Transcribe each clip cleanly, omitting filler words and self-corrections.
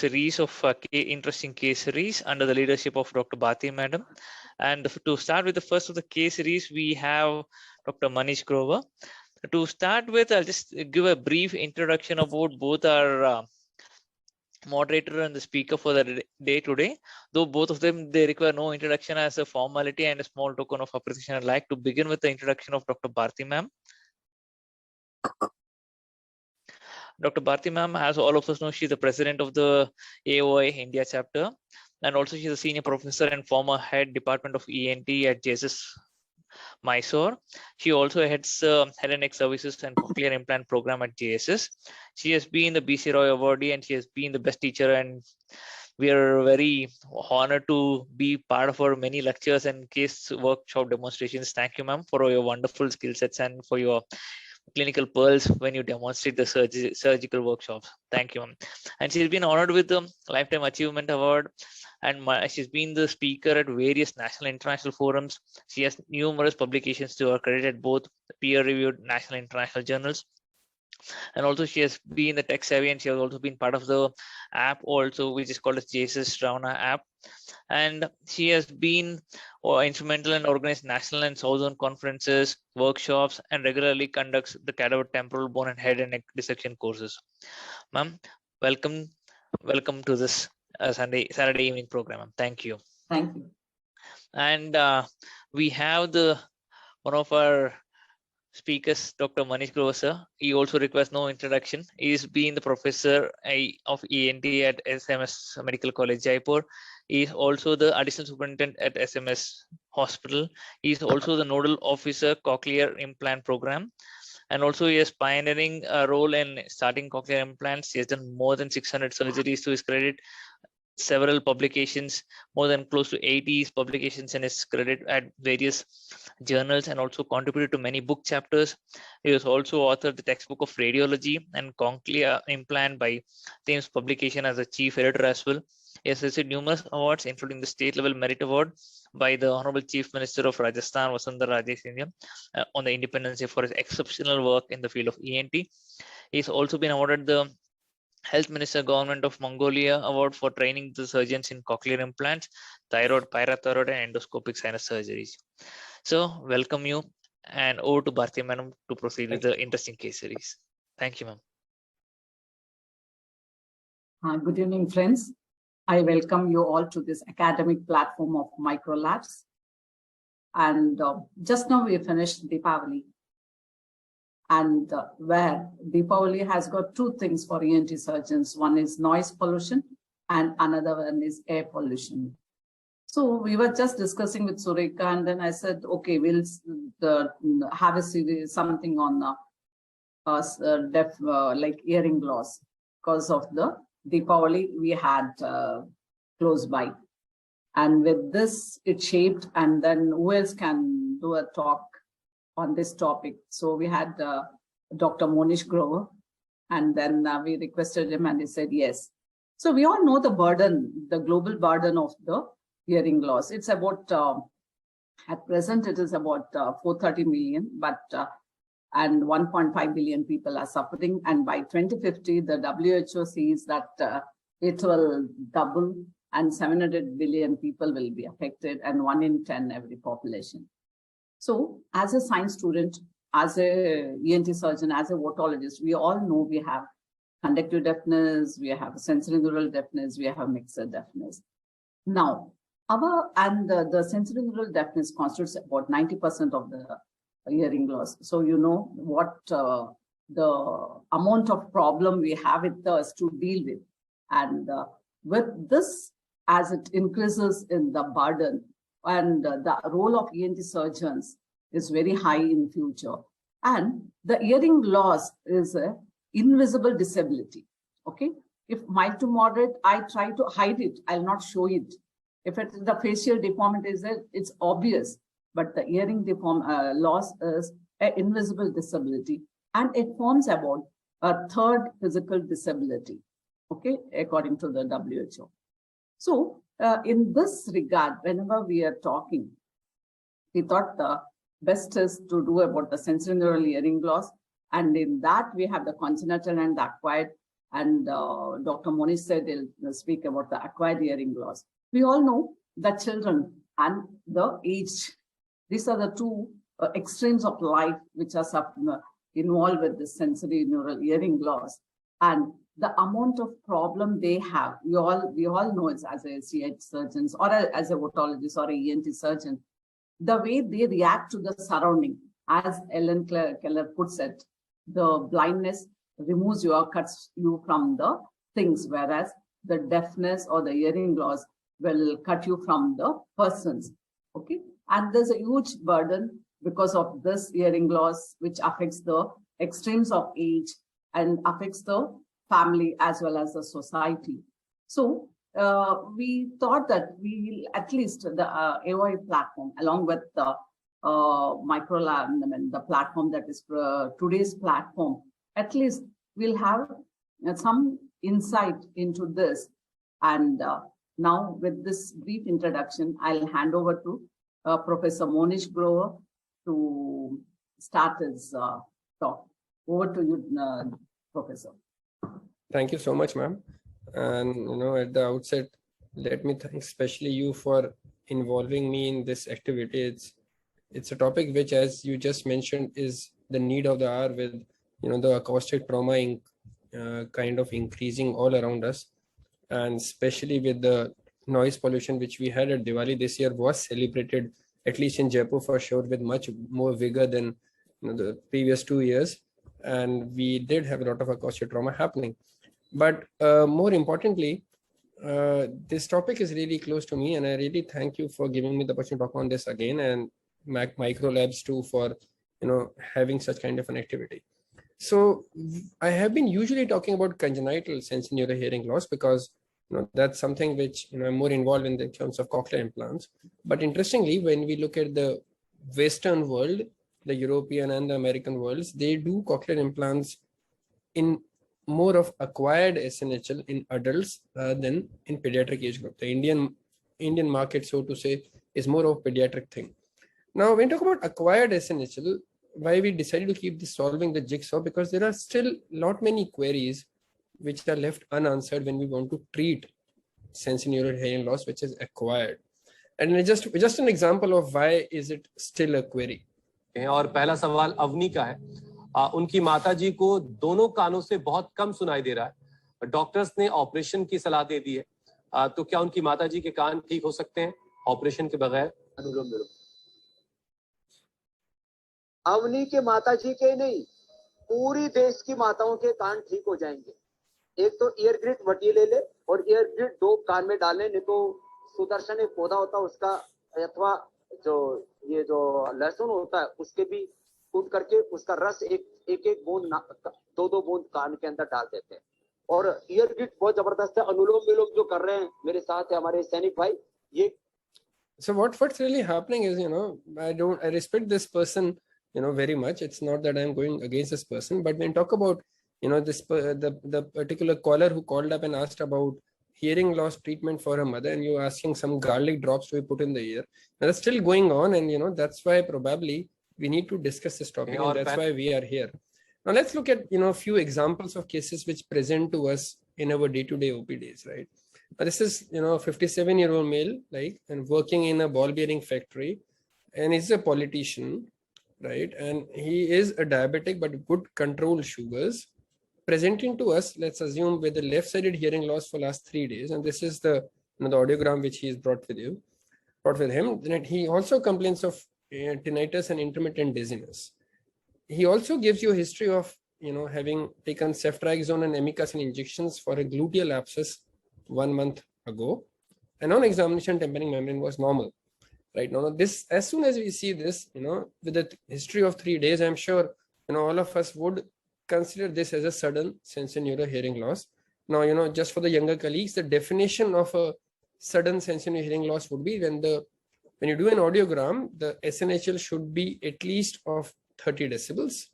series of interesting case series under the leadership of Dr. Bhati Madam. And to start with the first of the case series, we have Dr. Manish Grover. To start with, I'll just give a brief introduction about both our moderator and the speaker for the day today. Though both of them, they require no introduction as a formality and a small token of appreciation. I'd like to begin with the introduction of Dr. Bharti ma'am. Dr. Bharti ma'am, as all of us know, she's the president of the AOI India chapter, and also she's a senior professor and former head department of ENT at JSS Mysore. She also heads head and neck services and cochlear implant program at JSS. She has been the BC Roy awardee and she has been the best teacher, and we are very honored to be part of her many lectures and case workshop demonstrations. Thank you, ma'am, for your wonderful skill sets and for your clinical pearls when you demonstrate the surgical workshops. Thank you, ma'am. And she's been honored with the Lifetime Achievement Award, and she's been the speaker at various national and international forums. She has numerous publications to her credit at both peer-reviewed national and international journals. And also she has been the tech savvy, and she has also been part of the app also, which is called as JSS Ravana app. And she has been instrumental in organized national and southern conferences, workshops, and regularly conducts the cadaver temporal bone and head and neck dissection courses. Ma'am, welcome to this Saturday evening program. Thank you. Thank you. And we have one of our speakers, Dr. Manish Grover sir. He also requires no introduction. He's been the professor of ENT at SMS Medical College, Jaipur. He is also the additional superintendent at SMS Hospital. He is also the nodal officer cochlear implant program. And also he has pioneering a role in starting cochlear implants. He has done more than 600 surgeries to his credit, several publications, more than close to 80 publications in his credit at various journals, and also contributed to many book chapters. He was also authored the textbook of radiology and cochlear implant by Thames Publication as a chief editor as well. He has received numerous awards, including the State Level Merit Award by the Honorable Chief Minister of Rajasthan, Vasundhara Raje Singh, on the Independence Day for his exceptional work in the field of ENT. He's also been awarded the Health Minister Government of Mongolia Award for training the surgeons in cochlear implants, thyroid, parathyroid, and endoscopic sinus surgeries. So welcome you, and over to Bharti Madam to proceed with the interesting case series. Thank you, ma'am. Good evening, friends. I welcome you all to this academic platform of Microlabs. And just now we finished Deepavali. And where Deepavali has got two things for ENT surgeons. One is noise pollution and another one is air pollution. So we were just discussing with Sureka, and then I said, okay, we'll have a series, something on like hearing loss, because of the Deepavali we had close by. And with this, it shaped, and then who else can do a talk on this topic? So we had Dr. Manish Grover, and then we requested him and he said yes. So we all know the burden, the global burden of the hearing loss. It's about, at present it is about 430 million, but and 1.5 billion people are suffering. And by 2050, the WHO sees that it will double and 700 billion people will be affected, and 1 in 10 every population. So as a science student, as a ENT surgeon, as a otologist, we all know we have conductive deafness, we have sensory neural deafness, we have mixed deafness. Now, the sensory neural deafness constitutes about 90% of the hearing loss. So you know what the amount of problem we have with us to deal with. And with this, as it increases in the burden, and the role of ENT surgeons is very high in future. And the hearing loss is an invisible disability. Okay, if mild to moderate, I try to hide it. I'll not show it. If the facial deformity is there, it's obvious. But the hearing loss is an invisible disability, and it forms about a third physical disability. Okay, according to the WHO. So in this regard, whenever we are talking, we thought the best is to do about the sensory neural hearing loss. And in that, we have the congenital and the acquired. and Dr. Monish said he'll speak about the acquired hearing loss. We all know that children and the aged, these are the two extremes of life which are involved with the sensory neural hearing loss. And the amount of problem they have, we all know it as a CH surgeons or as a otologist or a ENT surgeon, the way they react to the surrounding. As Ellen Keller puts it, the blindness cuts you from the things, whereas the deafness or the hearing loss will cut you from the persons. Okay, and there's a huge burden because of this hearing loss, which affects the extremes of age and affects the family as well as the society. So we thought that we will at least the AOI platform, along with the microlab, the platform that is today's platform, at least we'll have some insight into this. And now with this brief introduction, I'll hand over to Professor Monish Grover to start his talk. Over to you, Professor. Thank you so much, ma'am. And at the outset, let me thank especially you for involving me in this activity. It's a topic which, as you just mentioned, is the need of the hour, with the acoustic trauma kind of increasing all around us, and especially with the noise pollution which we had at Diwali this year was celebrated, at least in Jaipur for sure, with much more vigor than the previous 2 years. And we did have a lot of acoustic trauma happening. But more importantly, this topic is really close to me, and I really thank you for giving me the opportunity to talk on this again, and Micro Labs too for having such kind of an activity. So I have been usually talking about congenital sensory neural hearing loss because that's something which I'm more involved in terms of cochlear implants. But interestingly, when we look at the Western world, the European and the American worlds, they do cochlear implants in more of acquired SNHL in adults than in pediatric age group. The Indian market, so to say, is more of a pediatric thing. Now, when we talk about acquired SNHL, why we decided to keep this solving the jigsaw, because there are still not many queries which are left unanswered when we want to treat sensory neural hearing loss which is acquired. And just an example of why is it still a query. और पहला सवाल अवनी का है। उनकी माताजी को दोनों कानों से बहुत कम सुनाई दे रहा है। डॉक्टर्स ने ऑपरेशन की सलाह दे दी है, तो क्या उनकी माताजी के कान ठीक हो सकते हैं ऑपरेशन के बगैर? अवनी के माताजी के नहीं, पूरी देश की माताओं के कान ठीक हो जाएंगे। एक तो ईयर ग्रिड वटी ले ले और ईयर ग्रिड 2 कान में डालने, नहीं तो सुदर्शन एक पौधा होता है उसका, अथवा ये जो लहसुन होता है उसके भी कूट करके उसका रस एक बूंद 2 बूंद कान के अंदर डाल देते हैं। और ईयर ग्रिड बहुत जबरदस्त है। अनुलोम विलोम जो कर रहे हैं मेरे साथ है हमारे सैनिक भाई, ये So what's really happening is, I respect this person very much. It's not that I'm going against this person, but when talk about the particular caller who called up and asked about hearing loss treatment for her mother, and you're asking some garlic drops to be put in the ear, and that's still going on, and that's why probably we need to discuss this topic, and that's why we are here. Now let's look at a few examples of cases which present to us in our day-to-day OPDs, right? Now, this is a 57-year-old male, and working in a ball bearing factory, and he's a politician, right? And he is a diabetic but good controlled sugars, presenting to us, let's assume, with the left-sided hearing loss for last 3 days, and this is the the audiogram which he has brought with him. Then he also complains of tinnitus and intermittent dizziness. He also gives you a history of having taken ceftriaxone and amikacin injections for a gluteal abscess 1 month ago, and on examination tympanic membrane was normal. Right now, this, as soon as we see this, with a history of 3 days, I'm sure all of us would consider this as a sudden sensory neural hearing loss. Now, just for the younger colleagues, the definition of a sudden sensory hearing loss would be when you do an audiogram, the SNHL should be at least of 30 decibels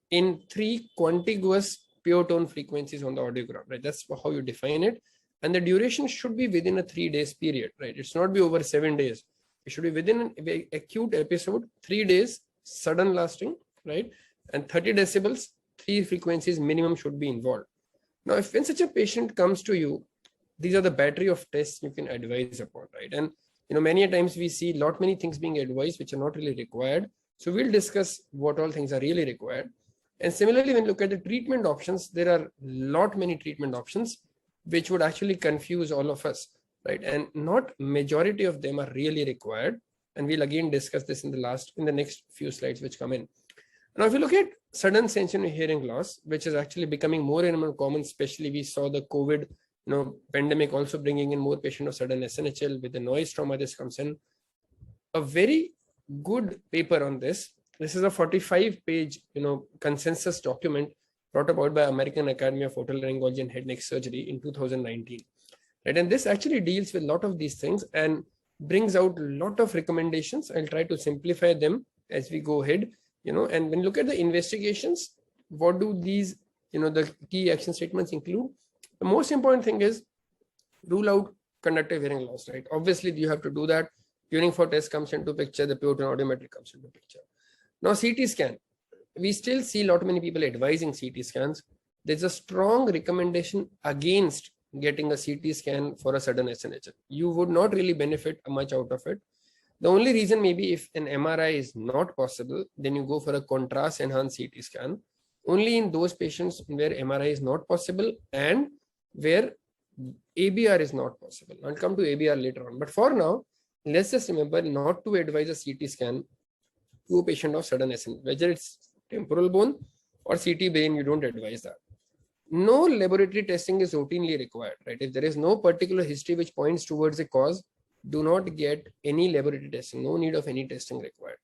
in 3 contiguous pure tone frequencies on the audiogram, right? That's how you define it. And the duration should be within a 3 days period, right? It should not be over 7 days. It should be within an acute episode, 3 days, sudden lasting, right? And 30 decibels, 3 frequencies minimum should be involved. Now, if when such a patient comes to you, these are the battery of tests you can advise upon, right? And many a times we see many things being advised which are not really required. So we'll discuss what all things are really required. And similarly, when you look at the treatment options, there are many treatment options which would actually confuse all of us, right? And not majority of them are really required. And we'll again discuss this in the next few slides which come in. Now, if you look at sudden sensory hearing loss, which is actually becoming more and more common, especially we saw the COVID pandemic also bringing in more patients of sudden SNHL with the noise trauma. This comes in a very good paper on this. This is a 45-page consensus document brought about by American Academy of Otolaryngology and Head Neck Surgery in 2019. Right, and this actually deals with a lot of these things and brings out a lot of recommendations. I'll try to simplify them as we go ahead. And when you look at the investigations, what do these the key action statements include? The most important thing is rule out conductive hearing loss, right? Obviously, you have to do that. Tuning for test comes into picture. The pure tone audiometry comes into picture. Now, CT scan. We still see many people advising CT scans. There's a strong recommendation against getting a CT scan for a sudden SNHL. You would not really benefit much out of it. The only reason maybe if an MRI is not possible, then you go for a contrast enhanced CT scan. Only in those patients where MRI is not possible and where ABR is not possible. I'll come to ABR later on. But for now, let's just remember not to advise a CT scan to a patient of sudden SNHL. Whether it's temporal bone or CT brain, you don't advise that. No laboratory testing is routinely required, right? If there is no particular history which points towards a cause, do not get any laboratory testing. No need of any testing required.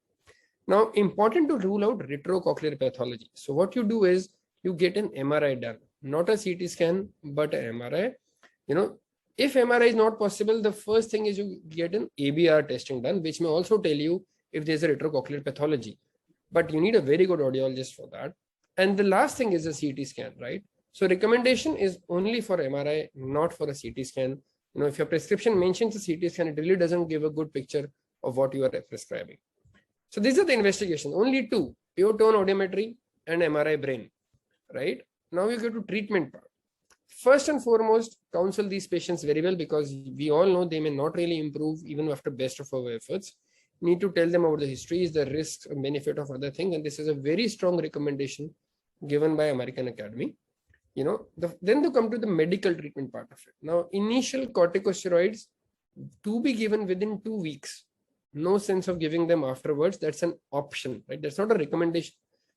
Now, important to rule out retrocochlear pathology. So what you do is you get an MRI done, not a CT scan, but an MRI. If MRI is not possible, the first thing is you get an ABR testing done, which may also tell you if there's a retrocochlear pathology. But you need a very good audiologist for that. And the last thing is a CT scan, right? So recommendation is only for MRI, not for a CT scan. If your prescription mentions a CT scan, it really doesn't give a good picture of what you are prescribing. So these are the investigations, only two, pure tone audiometry and MRI brain, right? Now we go to treatment part. First and foremost, counsel these patients very well because we all know they may not really improve even after best of our efforts. You need to tell them about the histories, the risks and benefit of other things. And this is a very strong recommendation given by American Academy. Then to come to the medical treatment part of it. Now, initial corticosteroids to be given within 2 weeks. No sense of giving them afterwards. That's an option, right? That's not a recommendation.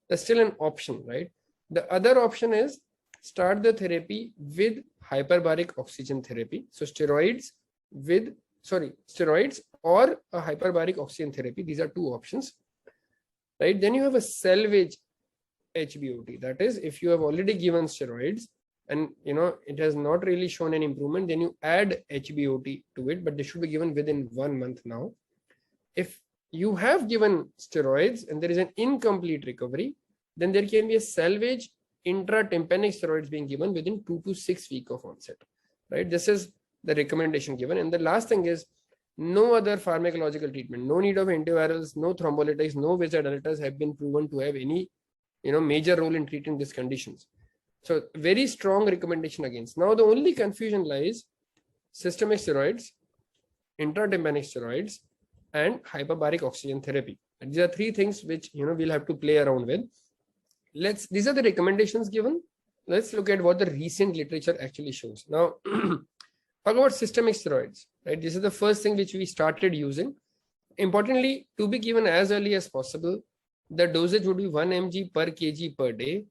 That's still an option, right? The other option is start the therapy with hyperbaric oxygen therapy. So steroids or a hyperbaric oxygen therapy. These are two options, right? Then you have a salvage HBOT. That is, if you have already given steroids and it has not really shown an improvement, then you add HBOT to it, but they should be given within 1 month now. If you have given steroids and there is an incomplete recovery, then there can be a salvage intratympanic steroids being given within 2 to 6 weeks of onset, right? This is the recommendation given. And the last thing is no other pharmacological treatment, no need of antivirals, no thrombolytics, no vasodilators have been proven to have any major role in treating these conditions. So very strong recommendation against. Now the only confusion lies systemic steroids, intratympanic steroids, and hyperbaric oxygen therapy. And these are three things which we'll have to play around with. These are the recommendations given. Let's look at what the recent literature actually shows. Now, talk about systemic steroids, right? This is the first thing which we started using. Importantly, to be given as early as possible. The dosage would be 1 mg per kg per day.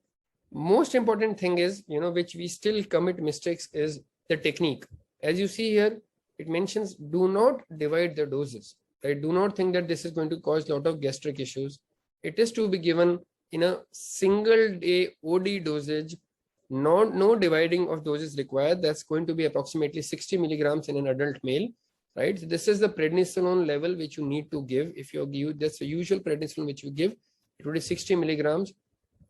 Most important thing is, which we still commit mistakes is the technique. As you see here, it mentions do not divide the doses, right? Do not think that this is going to cause a lot of gastric issues. It is to be given in a single day OD dosage, no dividing of doses required. That's going to be approximately 60 milligrams in an adult male, right? So this is the prednisolone level which you need to give. If you give, that's the usual prednisolone which you give. It would be 60 milligrams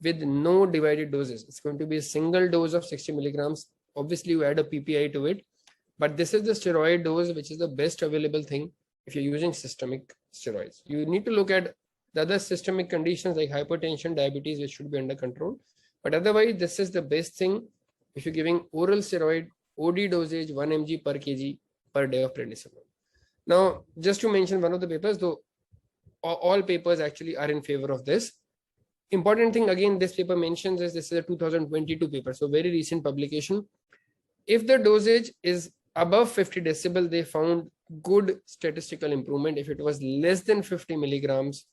with no divided doses. It's going to be a single dose of 60 milligrams. Obviously, you add a PPI to it, but this is the steroid dose, which is the best available thing if you're using systemic steroids. You need to look at the other systemic conditions like hypertension, diabetes, which should be under control. But otherwise, this is the best thing if you're giving oral steroid, OD dosage 1 mg per kg per day of prednisone. Now, just to mention one of the papers, though all papers actually are in favor of this. Important thing again, this paper mentions is this is a 2022 paper, so very recent publication. If the dosage is above 50 decibel, they found good statistical improvement. If it was less than 50 milligrams,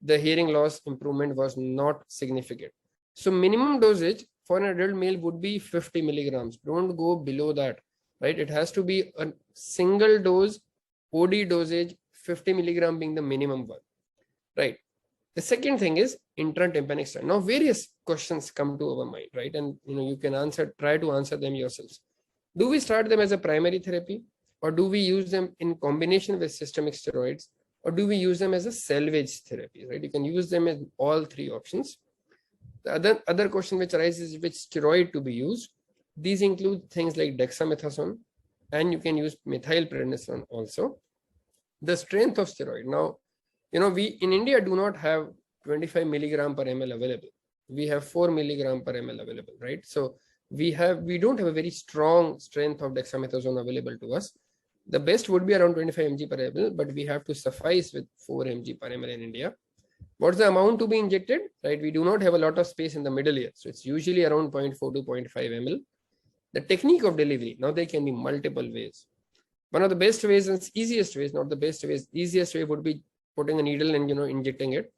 the hearing loss improvement was not significant. So minimum dosage for an adult male would be 50 milligrams. Don't go below that, right? It has to be a single dose, OD dosage, 50 milligram being the minimum one, right? The second thing is intratympanic steroid. Now, various questions come to our mind, right? And you can try to answer them yourselves. Do we start them as a primary therapy, or do we use them in combination with systemic steroids, or do we use them as a salvage therapy, right? You can use them as all three options. The other question which arises is which steroid to be used. These include things like dexamethasone, and you can use methylprednisolone also. The strength of steroid. Now, we in India do not have 25 milligram per ml available. We have 4 milligram per ml available, right? So we don't have a very strong strength of dexamethasone available to us. The best would be around 25 mg per ml, but we have to suffice with 4 mg per ml in India. What's the amount to be injected, right? We do not have a lot of space in the middle ear. So it's usually around 0.4 to 0.5 ml. The technique of delivery, now there can be multiple ways. One of the best ways and easiest ways, not the best ways, easiest way would be putting a needle and injecting it.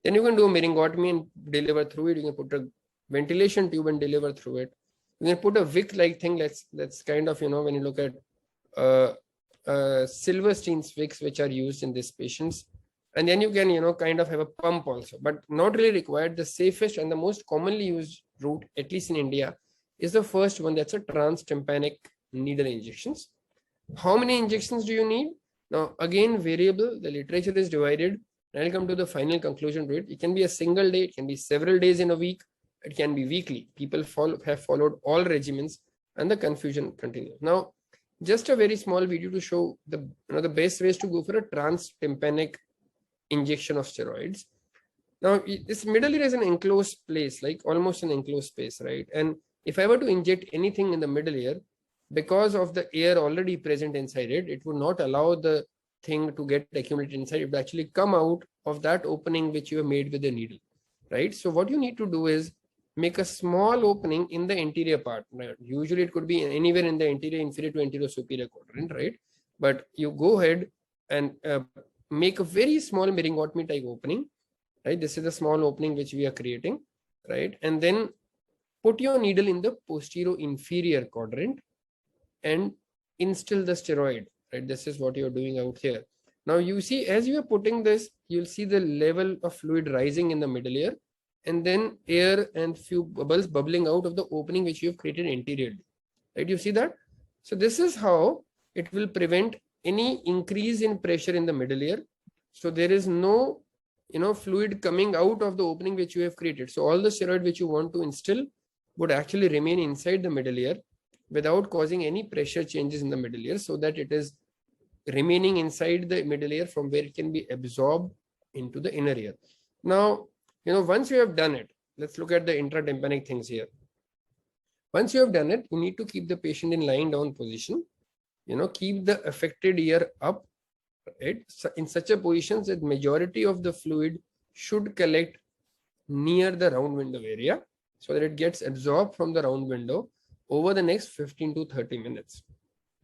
Then you can do a myringotomy and deliver through it. You can put a ventilation tube and deliver through it. You can put a wick-like thing that's kind of, when you look at Silverstein's wicks, which are used in these patients. And then you can, kind of have a pump also, but not really required. The safest and the most commonly used route, at least in India, is the first one. That's a transtympanic needle injections. How many injections do you need? Now, again, variable. The literature is divided. And I'll come to the final conclusion to it. It can be a single day. It can be several days in a week. It can be weekly. People have followed all regimens, and the confusion continues. Now, just a very small video to show the best ways to go for a transtympanic injection of steroids. Now, this middle ear is an enclosed place, like almost an enclosed space, right? And if I were to inject anything in the middle ear, because of the air already present inside it, it would not allow the thing to get accumulated inside. It would actually come out of that opening which you have made with the needle, right? So what you need to do is make a small opening in the anterior part. Right? Usually it could be anywhere in the anterior, inferior to anterior superior quadrant, right? But you go ahead and make a very small myringotomy type opening, right? This is the small opening which we are creating, right? And then put your needle in the posterior inferior quadrant and instill the steroid, right? This is what you're doing out here. Now you see, as you are putting this, you'll see the level of fluid rising in the middle ear, and then air and few bubbles bubbling out of the opening which you have created anteriorly, right? You see that? So this is how it will prevent any increase in pressure in the middle ear. So there is no, fluid coming out of the opening which you have created. So all the steroid which you want to instill would actually remain inside the middle ear without causing any pressure changes in the middle ear, so that it is remaining inside the middle ear from where it can be absorbed into the inner ear. Now, once you have done it, let's look at the intratympanic things here. Once you have done it, you need to keep the patient in lying down position. Keep the affected ear up, right? So in such a position that majority of the fluid should collect near the round window area, so that it gets absorbed from the round window over the next 15 to 30 minutes,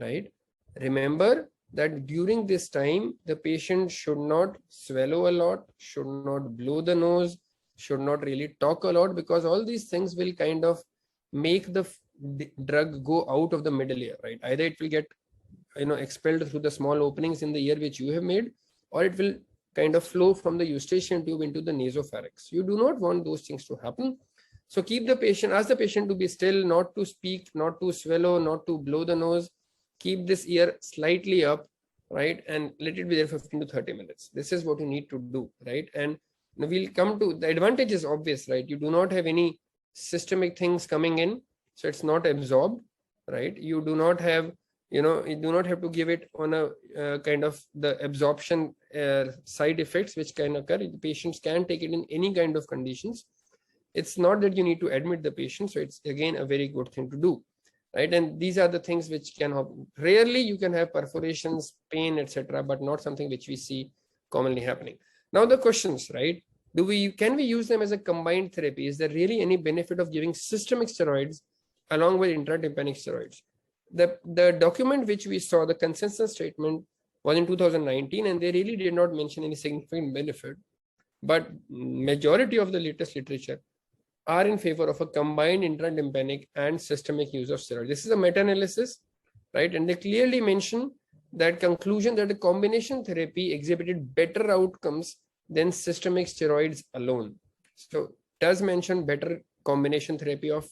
right? Remember that during this time, the patient should not swallow a lot, should not blow the nose, should not really talk a lot, because all these things will kind of make the drug go out of the middle ear, right? Either it will get expelled through the small openings in the ear which you have made, or it will kind of flow from the eustachian tube into the nasopharynx. You do not want those things to happen. So ask the patient to be still, not to speak, not to swallow, not to blow the nose. Keep this ear slightly up, right? And let it be there for 15 to 30 minutes. This is what you need to do, right? And we'll come to the advantage is obvious, right? You do not have any systemic things coming in, so it's not absorbed, right? You do not have, you do not have to give it on a kind of the absorption side effects which can occur. The patients can take it in any kind of conditions. it's not that you need to admit the patient. So it's again a very good thing to do, right? And these are the things which can happen. Rarely you can have perforations, pain, etc., but not something which we see commonly happening. Now the questions, right? Can we use them as a combined therapy? Is there really any benefit of giving systemic steroids along with intratympanic steroids? The document which we saw, the consensus statement, was in 2019, and they really did not mention any significant benefit. But majority of the latest literature are in favor of a combined intratympanic and systemic use of steroids. This is a meta-analysis, right? And they clearly mention that conclusion that the combination therapy exhibited better outcomes than systemic steroids alone. So does mention better combination therapy of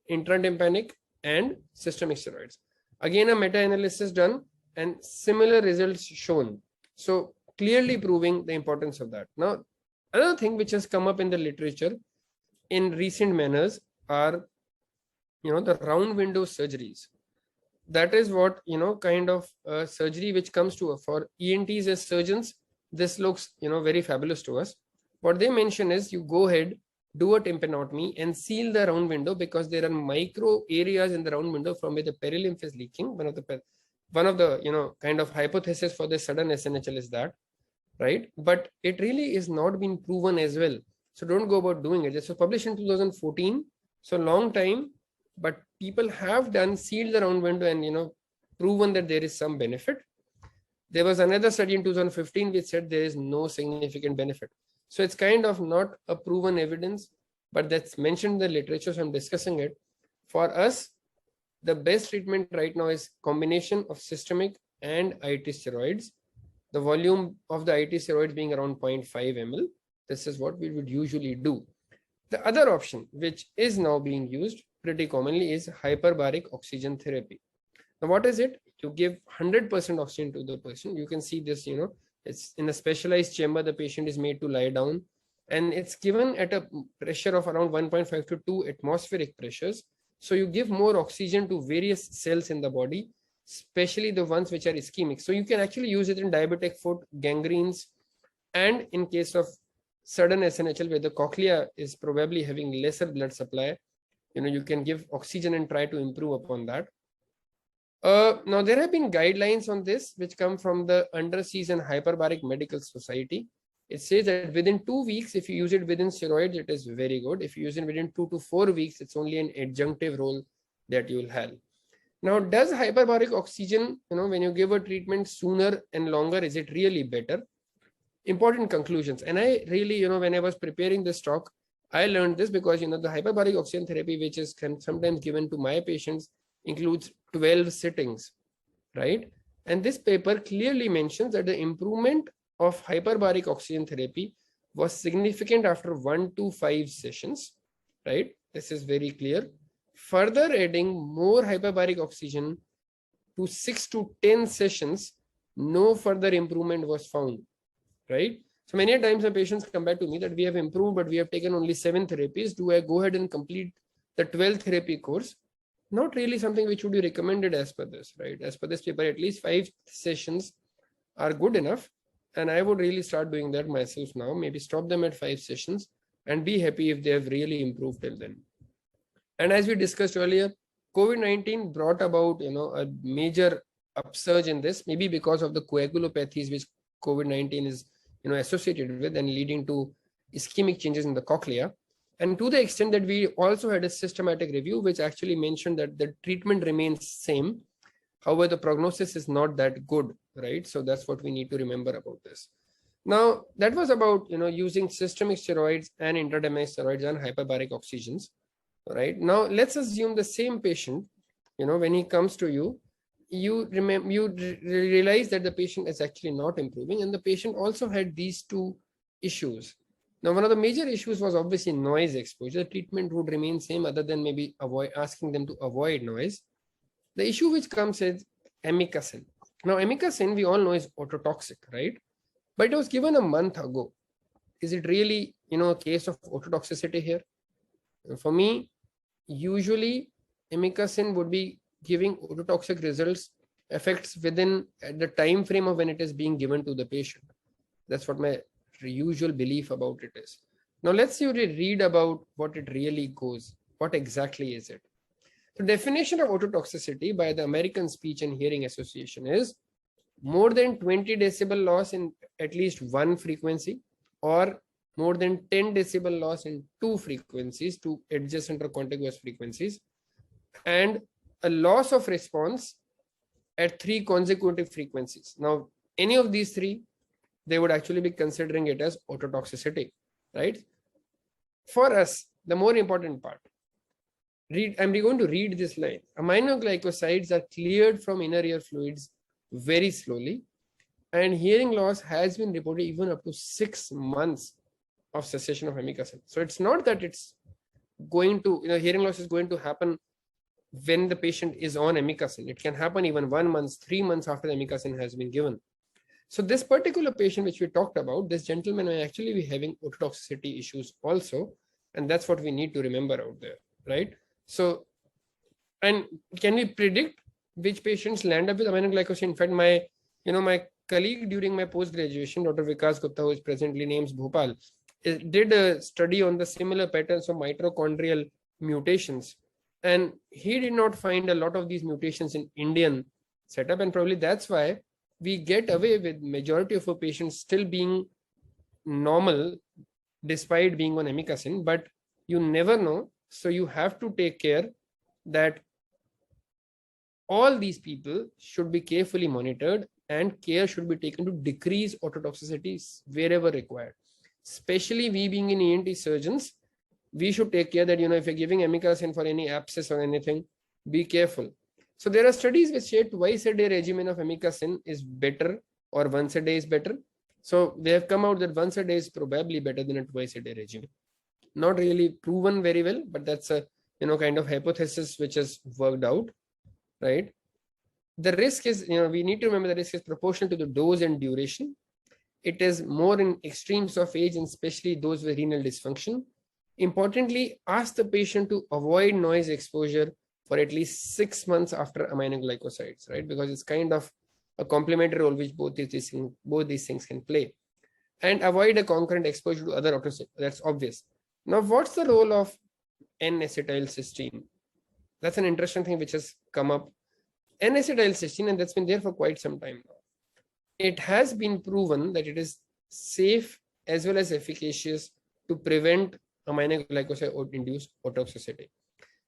intratympanic and systemic steroids. Again, a meta-analysis done and similar results shown. So clearly proving the importance of that. Now, another thing which has come up in the literature in recent manners are, the round window surgeries. That is what, kind of surgery which comes to for ENTs as surgeons. This looks, very fabulous to us. What they mention is you go ahead, do a tympanotomy and seal the round window because there are micro areas in the round window from where the perilymph is leaking. One of the kind of hypothesis for the sudden SNHL is that, right? But it really is not been proven as well. So don't go about doing it. This was published in 2014. So long time, but people have sealed the round window and, proven that there is some benefit. There was another study in 2015 which said there is no significant benefit. So it's kind of not a proven evidence, but that's mentioned in the literature. So I'm discussing it. For us, the best treatment right now is combination of systemic and IT steroids. The volume of the IT steroids being around 0.5 ml. This is what we would usually do. The other option, which is now being used pretty commonly, is hyperbaric oxygen therapy. Now, what is it? You give 100% oxygen to the person. You can see this, it's in a specialized chamber. The patient is made to lie down and it's given at a pressure of around 1.5 to 2 atmospheric pressures. So you give more oxygen to various cells in the body, especially the ones which are ischemic. So you can actually use it in diabetic foot, gangrenes, and in case of sudden SNHL where the cochlea is probably having lesser blood supply, you can give oxygen and try to improve upon that. Now, there have been guidelines on this which come from the Underseas and Hyperbaric Medical Society. It says that within 2 weeks, if you use it within steroids, it is very good. If you use it within 2 to 4 weeks, it's only an adjunctive role that you will have. Now, does hyperbaric oxygen, when you give a treatment sooner and longer, is it really better? Important conclusions. And I really, when I was preparing this talk, I learned this because, the hyperbaric oxygen therapy, which is sometimes given to my patients, includes 12 sittings, right? And this paper clearly mentions that the improvement of hyperbaric oxygen therapy was significant after 1 to 5 sessions, right? This is very clear. Further adding more hyperbaric oxygen to 6 to 10 sessions, no further improvement was found, right? So many times the patients come back to me that we have improved, but we have taken only 7 therapies. Do I go ahead and complete the 12 therapy course? Not really something which would be recommended as per this, right? As per this paper, at least 5 sessions are good enough. And I would really start doing that myself now, maybe stop them at 5 sessions and be happy if they have really improved till then. And as we discussed earlier, COVID-19 brought about, a major upsurge in this, maybe because of the coagulopathies which COVID-19 is, associated with and leading to ischemic changes in the cochlea. And to the extent that we also had a systematic review, which actually mentioned that the treatment remains same. However, the prognosis is not that good, right? So that's what we need to remember about this. Now, that was about, using systemic steroids and intradympanic steroids and hyperbaric oxygens, right? Now, let's assume the same patient, when he comes to you, you realize that the patient is actually not improving, and the patient also had these 2 issues. Now, one of the major issues was obviously noise exposure. Treatment would remain same other than maybe asking them to avoid noise. The issue which comes is amikacin. Now, amikacin, we all know, is autotoxic, right? But it was given a month ago. Is it really, a case of autotoxicity here? For me, usually amikacin would be giving autotoxic effects within the time frame of when it is being given to the patient. That's what my usual belief about it is. Now let's read about what it really goes. What exactly is it? The definition of ototoxicity by the American Speech and Hearing Association is more than 20 decibel loss in at least one frequency, or more than 10 decibel loss in two frequencies, two adjacent or contiguous frequencies, and a loss of response at three consecutive frequencies. Now, any of these three, they would actually be considering it as ototoxicity, right? For us, the more important part, I'm going to read this line. Amino glycosides are cleared from inner ear fluids very slowly, and hearing loss has been reported even up to 6 months of cessation of amikacin. So it's not that it's going to, hearing loss is going to happen when the patient is on amikacin. It can happen even 1 month, 3 months after the amikacin has been given. So this particular patient which we talked about, this gentleman may actually be having ototoxicity issues also, and that's what we need to remember out there, right? So, and can we predict which patients land up with amino glycosid? In fact, my colleague during my post-graduation, Dr. Vikas Gupta, who is presently named Bhopal, did a study on the similar patterns of mitochondrial mutations. And he did not find a lot of these mutations in Indian setup. And probably that's why we get away with majority of our patients still being normal despite being on amikacin, but you never know. So you have to take care that all these people should be carefully monitored, and care should be taken to decrease ototoxicities wherever required. Especially we being in ENT surgeons, we should take care that, if you're giving amikacin for any abscess or anything, be careful. So there are studies which say twice a day regimen of amikacin is better, or once a day is better. So they have come out that once a day is probably better than a twice a day regimen. Not really proven very well, but that's a kind of hypothesis which has worked out, right? The risk is, we need to remember the risk is proportional to the dose and duration. It is more in extremes of age, and especially those with renal dysfunction. Importantly, ask the patient to avoid noise exposure for at least 6 months after amino glycosides, right? Because it's kind of a complementary role which both these things can play. And avoid a concurrent exposure to other autocysts. That's obvious. Now, what's the role of N-acetylcysteine? That's an interesting thing which has come up. N-acetylcysteine, and that's been there for quite some time now. It has been proven that it is safe as well as efficacious to prevent amino glycoside-induced ototoxicity.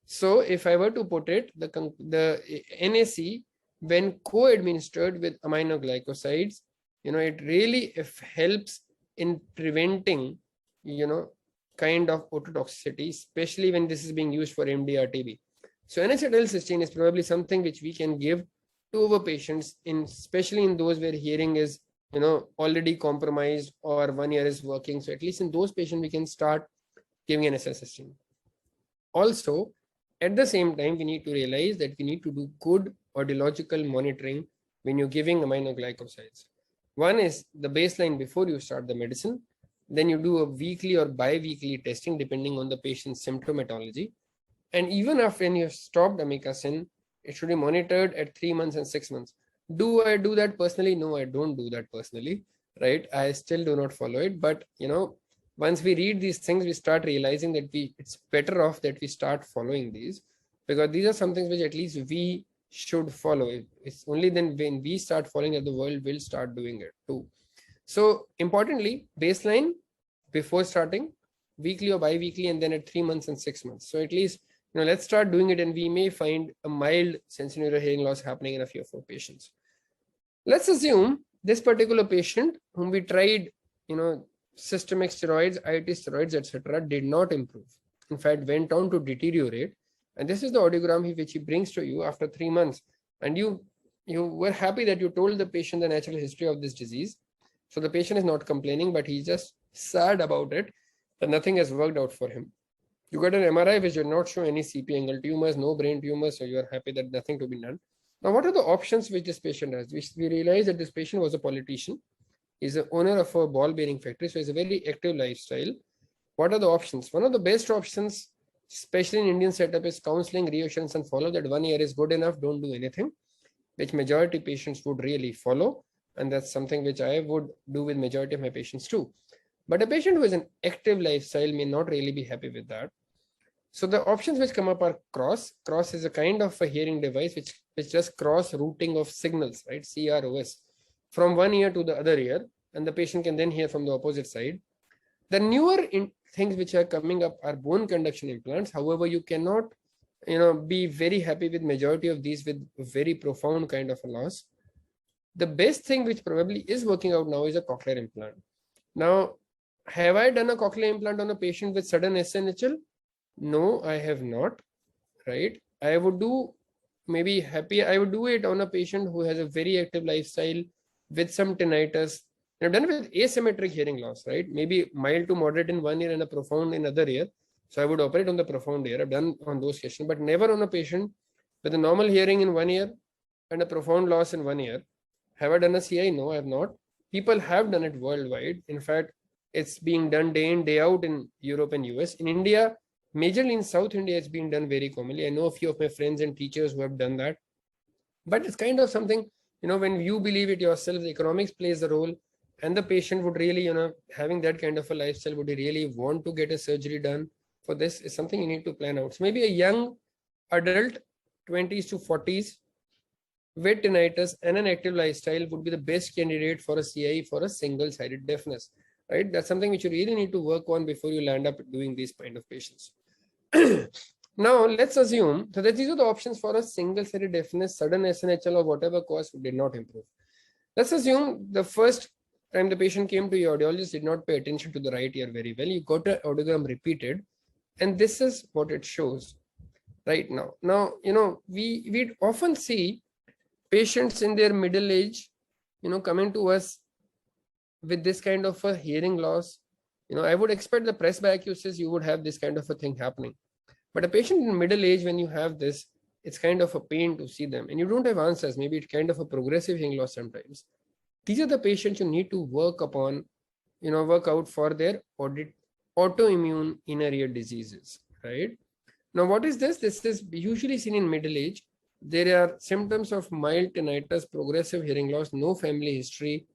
So if I were to put it, the NAC, when co-administered with amino glycosides, it really helps in preventing, kind of ototoxicity, especially when this is being used for MDR-TB. So N-acetylcysteine is probably something which we can give to our patients, especially in those where hearing is, already compromised or 1 year is working. So at least in those patients, we can start giving N-acetylcysteine. Also, at the same time, we need to realize that we need to do good audiological monitoring when you're giving amino glycosides. One is the baseline before you start the medicine. Then you do a weekly or bi-weekly testing depending on the patient's symptomatology. And even after when you have stopped amikacin, it should be monitored at 3 months and 6 months. Do I do that personally? No, I don't do that personally, right? I still do not follow it. But, once we read these things, we start realizing that it's better off that we start following these, because these are some things which at least we should follow. It's only then when we start following that the world will start doing it too. So importantly, baseline before starting, weekly or bi-weekly, and then at 3 months and 6 months. So at least, let's start doing it, and we may find a mild sensorineural hearing loss happening in a few of our patients. Let's assume this particular patient whom we tried, systemic steroids, IT steroids, etc., did not improve. In fact, went on to deteriorate. And this is the audiogram which he brings to you after 3 months. And you were happy that you told the patient the natural history of this disease. So the patient is not complaining, but he's just sad about it, that nothing has worked out for him. You got an MRI which did not show any CP angle tumors, no brain tumors, so you are happy that nothing to be done. Now, what are the options which this patient has? We realized that this patient was a politician. He's the owner of a ball bearing factory, so it's a very active lifestyle. What are the options? One of the best options, especially in Indian setup, is counseling, reassurance, and follow. That 1 year is good enough, don't do anything, which majority patients would really follow. And that's something which I would do with majority of my patients too. But a patient who has an active lifestyle may not really be happy with that. So the options which come up are cross. Cross is a kind of a hearing device which does cross routing of signals, right? CROS, from one ear to the other ear, and the patient can then hear from the opposite side. The newer things which are coming up are bone conduction implants. However, you cannot, be very happy with majority of these with very profound kind of a loss. The best thing which probably is working out now is a cochlear implant. Now, have I done a cochlear implant on a patient with sudden SNHL? No, I have not, right? I would do I would do it on a patient who has a very active lifestyle with some tinnitus. I've done it with asymmetric hearing loss, right? Maybe mild to moderate in one ear and a profound in other ear. So I would operate on the profound ear. I've done on those cases, but never on a patient with a normal hearing in one ear and a profound loss in one ear. Have I done a CI? No, I have not. People have done it worldwide. In fact, it's being done day in, day out in Europe and US. In India, majorly in South India, it's being done very commonly. I know a few of my friends and teachers who have done that. But it's kind of something, when you believe it yourself, the economics plays the role, and the patient would really, having that kind of a lifestyle, would really want to get a surgery done for this is something you need to plan out. So maybe a young adult, 20s to 40s, with tinnitus and an active lifestyle would be the best candidate for a CI for a single-sided deafness, right? That's something which you really need to work on before you land up doing these kind of patients. Now, let's assume that these are the options for a single-sided deafness, sudden SNHL or whatever cause did not improve. Let's assume the first time the patient came to your audiologist did not pay attention to the right ear very well. You got an audiogram repeated, and this is what it shows right now. Now, we often see patients in their middle age, coming to us with this kind of a hearing loss. I would expect the presbyacusis, you would have this kind of a thing happening. But a patient in middle age, when you have this, it's kind of a pain to see them. And you don't have answers. Maybe it's kind of a progressive hearing loss sometimes. These are the patients you need to work upon, work out for their autoimmune inner ear diseases, right? Now, what is this? This is usually seen in middle age. There are symptoms of mild tinnitus, progressive hearing loss, no family history.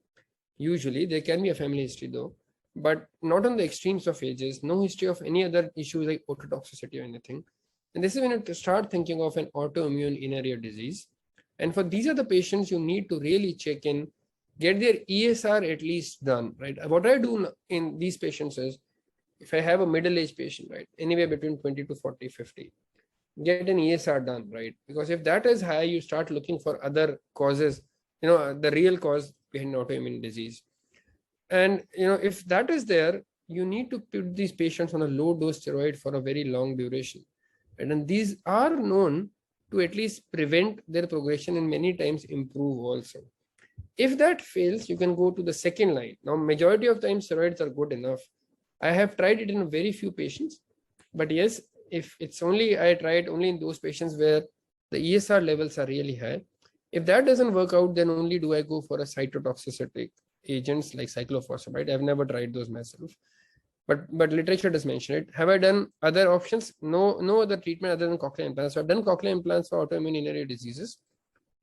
Usually, there can be a family history though, but not on the extremes of ages, no history of any other issues like autotoxicity or anything. And this is when you start thinking of an autoimmune inner ear disease. And for these are the patients you need to really check in, get their ESR at least done, right? What I do in these patients is, if I have a middle-aged patient, right, anywhere between 20 to 40, 50, get an ESR done, right? Because if that is high, you start looking for other causes, the real cause behind autoimmune disease. And, if that is there, you need to put these patients on a low dose steroid for a very long duration. And these are known to at least prevent their progression and many times improve also. If that fails, you can go to the second line. Now, majority of times steroids are good enough. I have tried it in very few patients, but yes, if it's only, I tried only in those patients where the ESR levels are really high. If that doesn't work out, then only do I go for a cytotoxic agents like cyclophosphamide. I've never tried those myself, but literature does mention it. Have I done other options? No other treatment other than cochlear implants. So I've done cochlear implants for autoimmune inner ear diseases,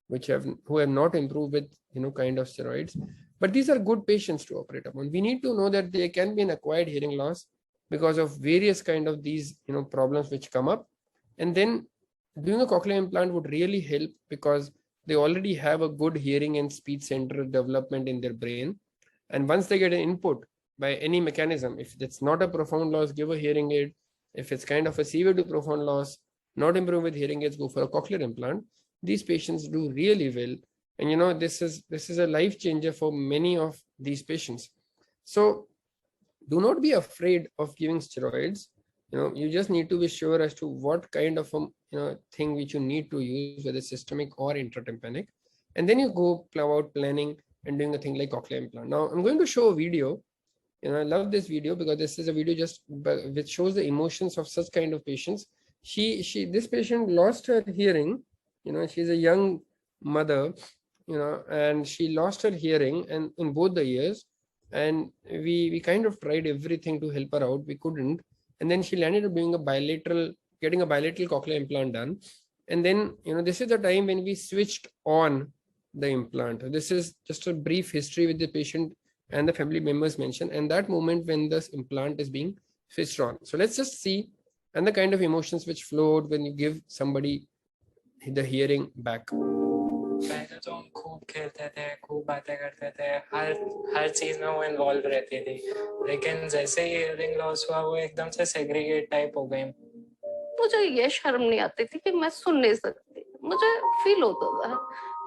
who have not improved with kind of steroids. But these are good patients to operate upon. We need to know that there can be an acquired hearing loss because of various kind of these problems which come up, and then doing a cochlear implant would really help because they already have a good hearing and speech center development in their brain. And once they get an input by any mechanism, if it's not a profound loss, give a hearing aid. If it's kind of a severe to profound loss, not improve with hearing aids, go for a cochlear implant. These patients do really well. And this is a life changer for many of these patients. So do not be afraid of giving steroids. You just need to be sure as to what kind of thing which you need to use, whether systemic or intratympanic. And then you go about planning and doing a thing like cochlear implant. Now I'm going to show a video. I love this video because this is a video which shows the emotions of such kind of patients. This patient lost her hearing. She's a young mother, and she lost her hearing and in both the ears. And we kind of tried everything to help her out. We couldn't. And then she landed up getting a bilateral cochlear implant done. And then, this is the time when we switched on the implant. This is just a brief history with the patient and the family members mention, and that moment when this implant is being switched on. So let's just see, and the kind of emotions which flowed when you give somebody the hearing back. पहले तो हम खूब खेलते थे, खूब बातें करते थे, हर चीज में वो इन्वॉल्व रहती थी, लेकिन जैसे ही हियरिंग लॉस हुआ वो एकदम से सेग्रीगेट टाइप हो गई। मुझे ये शर्म नहीं आती थी कि मैं सुन नहीं सकती, मुझे फील होता था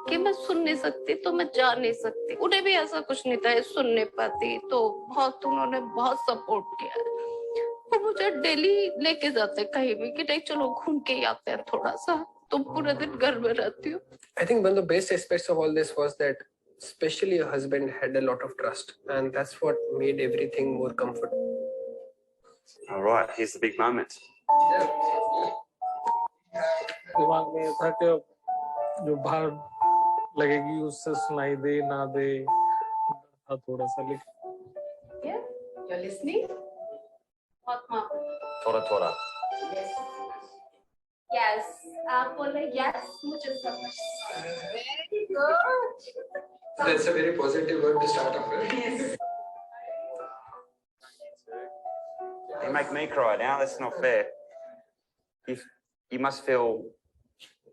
कि मैं सुन नहीं सकती तो मैं जा नहीं सकती। उन्हें भी ऐसा कुछ नहीं था सुन नहीं पाती, तो उन्होंने बहुत सपोर्ट किया। वो मुझे डेली लेके जाते कहीं भी कि नहीं चलो घूम के ही आते हैं थोड़ा सा, तो पूरे दिन घर में रहती हूँ। I think one of the best aspects of all this was that especially your husband had a lot of trust, and that's what made everything more comfortable. All right, here's the big moment. दिमाग में था कि जो बाहर लगेगी उससे सुनाई दे ना दे, था थोड़ा सा, लेकिन You're listening? Tora. Yes, आप बोले yes, मुझे समझ। Very good. That's a very positive word to start off with. Yes. You make me cry now. That's not fair. You must feel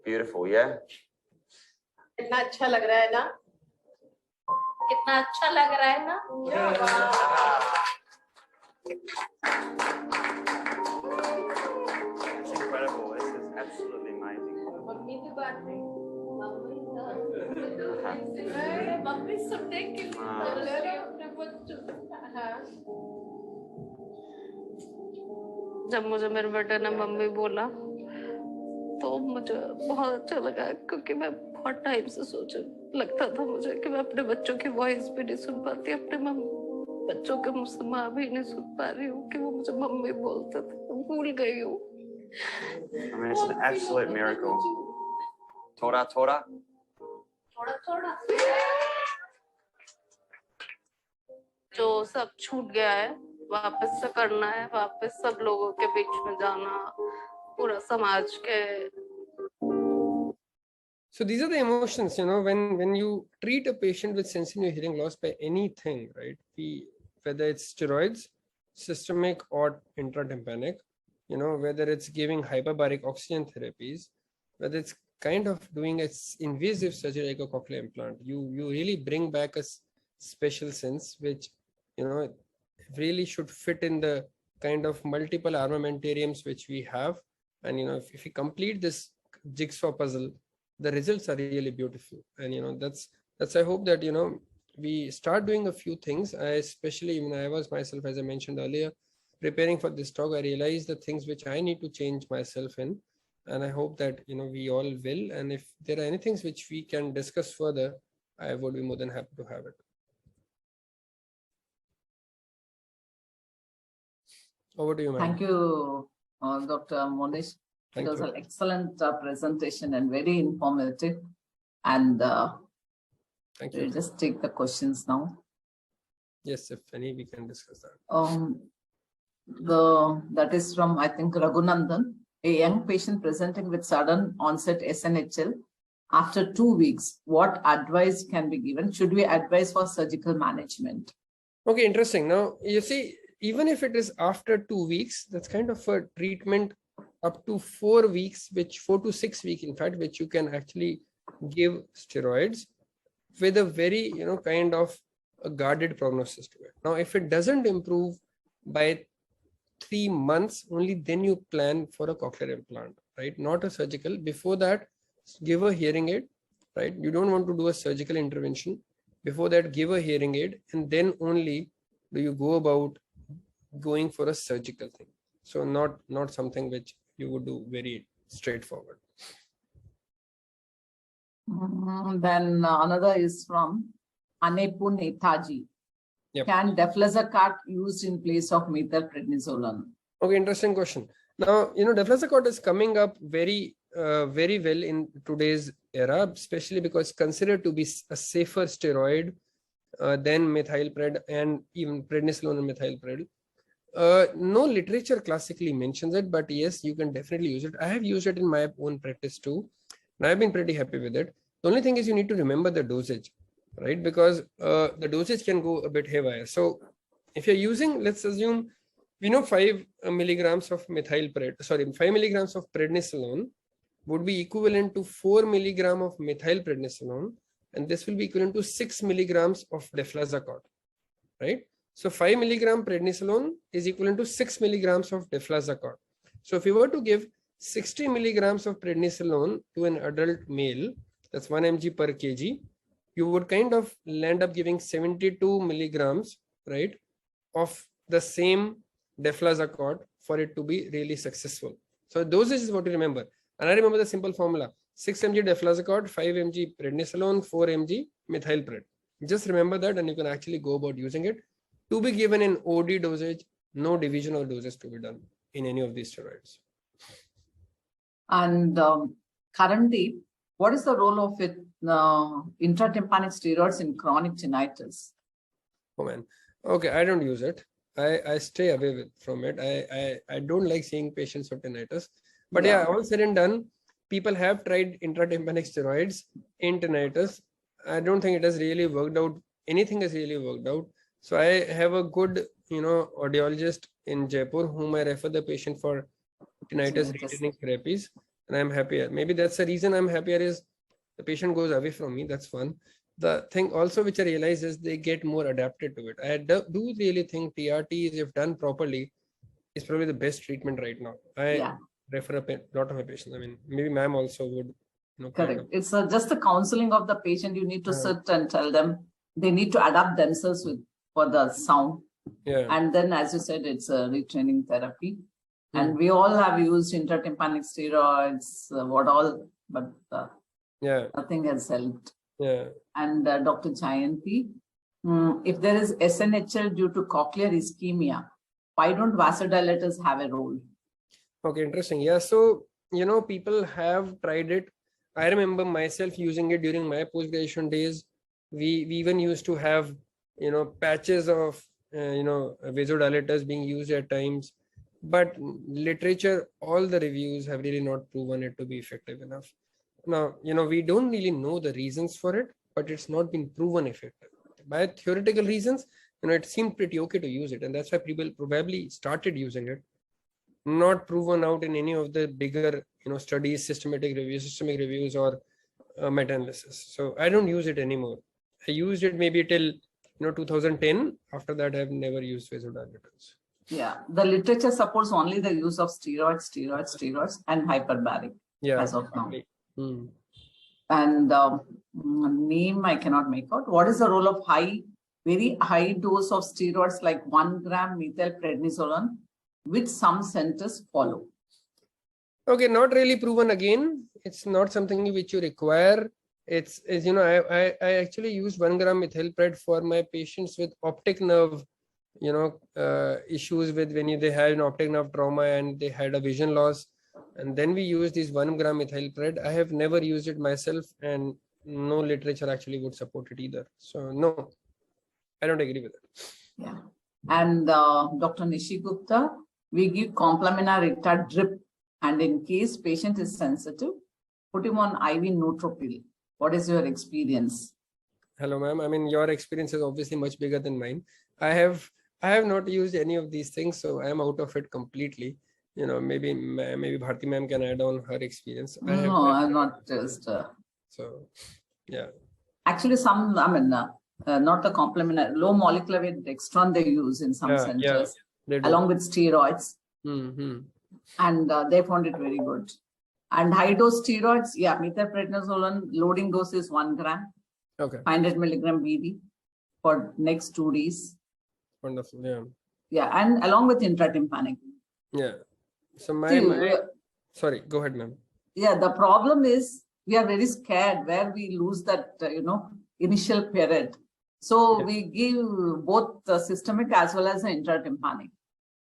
beautiful, yeah? कितना अच्छा लग रहा है ना? कितना अच्छा लग रहा है ना? It's incredible. This is absolutely amazing. Mummy की बात नहीं, मम्मी सुनने के लिए बोल रही है अपने बच्चों। जब मुझे मेरे बेटे ने मम्मी बोला तो मुझे बहुत अच्छा लगा, क्योंकि मैं बहुत टाइम से सोच लगता था मुझे कि मैं अपने बच्चों की वॉइस भी नहीं सुन पाती, अपने बच्चों के मुझ से माँ भी नहीं सुन पा रही हूँ कि वो मुझे मम्मी बोलते थे, भूल गई हूँ। I mean, it's an absolute miracle. Tora. थोड़ा जो सब छूट गया है वापस से करना है, वापस सब लोगों के बीच में जाना, पूरा समाज के। So these are the emotions, when you treat a patient with sensory hearing loss by anything, right? Whether it's steroids, systemic or intratympanic, whether it's giving hyperbaric oxygen therapies, whether it's kind of doing an invasive surgery like a cochlear implant, you really bring back a special sense, which, really should fit in the kind of multiple armamentariums which we have. And, if we complete this jigsaw puzzle, the results are really beautiful. And, that's I hope that, we start doing a few things. Especially when I was myself, as I mentioned earlier, preparing for this talk, I realized the things which I need to change myself in. And I hope that, we all will. And if there are any things which we can discuss further, I would be more than happy to have it. Over to you, ma'am. Thank you, Dr. Monish. It was an excellent presentation and very informative. And Thank you. we'll just take the questions now. Yes, if any, we can discuss that. That is from, I think, Raghunandan. A young patient presenting with sudden onset SNHL after 2 weeks. What advice can be given? Should we advise for surgical management? Okay, interesting. Now, you see, even if it is after 2 weeks, that's kind of a treatment up to 4 weeks, 4 to 6 weeks, in fact, which you can actually give steroids with a very, kind of a guarded prognosis to it. Now, if it doesn't improve by 3 months, only then you plan for a cochlear implant, right? Not a surgical. Before that, give a hearing aid, right? You don't want to do a surgical intervention. Before that, give a hearing aid, and then only do you go about going for a surgical thing. So not something which you would do very straightforward. Then another is from Anepu Netaji. Yep. Can deflazacort used in place of methylprednisolone? Okay, interesting question. Now, deflazacort is coming up very well in today's era, especially because it's considered to be a safer steroid than methylpred and even prednisolone and methylpred. No literature classically mentions it, but yes, you can definitely use it. I have used it in my own practice too, and I've been pretty happy with it. The only thing is you need to remember the dosage. right? Because the dosage can go a bit haywire. So if you're using, let's assume, we know 5 milligrams of 5 milligrams of prednisolone would be equivalent to 4 milligram of methylprednisolone, and this will be equivalent to 6 milligrams of deflazacort, right? So 5 milligram prednisolone is equivalent to 6 milligrams of deflazacort. So if you were to give 60 milligrams of prednisolone to an adult male, that's 1 mg per kg, you would kind of land up giving 72 milligrams, right, of the same deflazacort for it to be really successful. So dosage is what you remember. And I remember the simple formula: 6 mg deflazacort, 5 mg prednisolone, 4 mg methylpred. Just remember that, and you can actually go about using it. To be given in OD dosage, no division of doses to be done in any of these steroids. And currently, what is the role of it, intratympanic steroids in chronic tinnitus? Oh man. Okay, I don't use it. I stay away from it. I don't like seeing patients with tinnitus. But yeah, all said and done, people have tried intratympanic steroids in tinnitus. I don't think it has really worked out. Anything has really worked out. So I have a good, audiologist in Jaipur whom I refer the patient for tinnitus retaining therapies, and I'm happier. Maybe that's the reason I'm happier, is the patient goes away from me. That's fun. The thing also which I realize is they get more adapted to it. I do really think TRTs, if done properly, is probably the best treatment right now. I refer a lot of my patients. I mean, maybe ma'am also would. Correct. It's just the counseling of the patient. You need to sit and tell them they need to adapt themselves for the sound. Yeah. And then, as you said, it's a retraining therapy. And we all have used intratympanic steroids, but nothing has helped. Yeah. And Dr. Jayanti, if there is SNHL due to cochlear ischemia, why don't vasodilators have a role? Okay, interesting. Yeah, so, people have tried it. I remember myself using it during my post-graduation days. We even used to have, patches of, vasodilators being used at times. But literature, all the reviews have really not proven it to be effective enough. Now, we don't really know the reasons for it, but it's not been proven effective. By theoretical reasons, it seemed pretty okay to use it. And that's why people probably started using it. Not proven out in any of the bigger, studies, systemic reviews or meta-analysis. So I don't use it anymore. I used it maybe till, 2010. After that, I've never used vasodilators. Yeah, the literature supports only the use of steroids, and hyperbaric as of now. And name I cannot make out. What is the role of very high dose of steroids like 1 gram methylprednisolone, which some centers follow? Okay, not really proven again. It's not something which you require. It's I actually use 1 gram methylpred for my patients with optic nerve issues with when they had an optic nerve trauma and they had a vision loss, and then we use this 1 gram methylpred. I have never used it myself, and no literature actually would support it either. So no, I don't agree with it. Yeah. And Dr. Nishi Gupta, we give Complamina Ricta drip, and in case patient is sensitive, put him on IV Nootropill. What is your experience? Hello, ma'am. I mean, your experience is obviously much bigger than mine. I have not used any of these things, so I am out of it completely. Maybe Bharti ma'am can add on her experience. I'm not just. So, yeah. Actually, some, not the complementary, low molecular weight dextron they use in some centers, along with steroids. And they found it very good. And high dose steroids, methylprednisolone loading dose is 1 gram. Okay. 500 milligram BD for next 2 days. Wonderful. Yeah. Yeah, and along with intratympanic. Yeah. So sorry, go ahead, ma'am. Yeah, the problem is we are very scared where we lose that, initial period. So we give both the systemic as well as the intratympanic.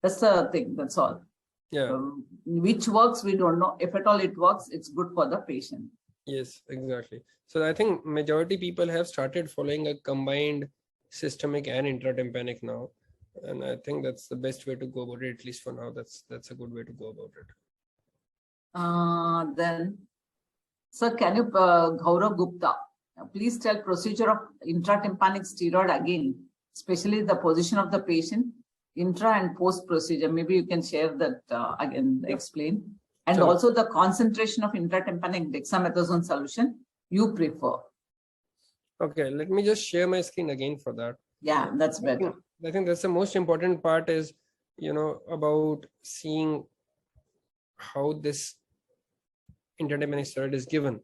That's the thing. That's all. Yeah. Which works, we don't know. If at all it works, it's good for the patient. Yes, exactly. So I think majority people have started following a combined systemic and intratympanic now. And I think that's the best way to go about it, at least for now. That's a good way to go about it. Then, sir, can you, Gaurav Gupta, Please tell procedure of intratympanic steroid again, especially the position of the patient, intra and post procedure. Maybe you can share that again, explain. And Sure. also the concentration of intratympanic dexamethasone solution you prefer. Okay, let me just share my screen again for that. Yeah, that's better. I think that's the most important part is, about seeing how this intertympanic steroid is given.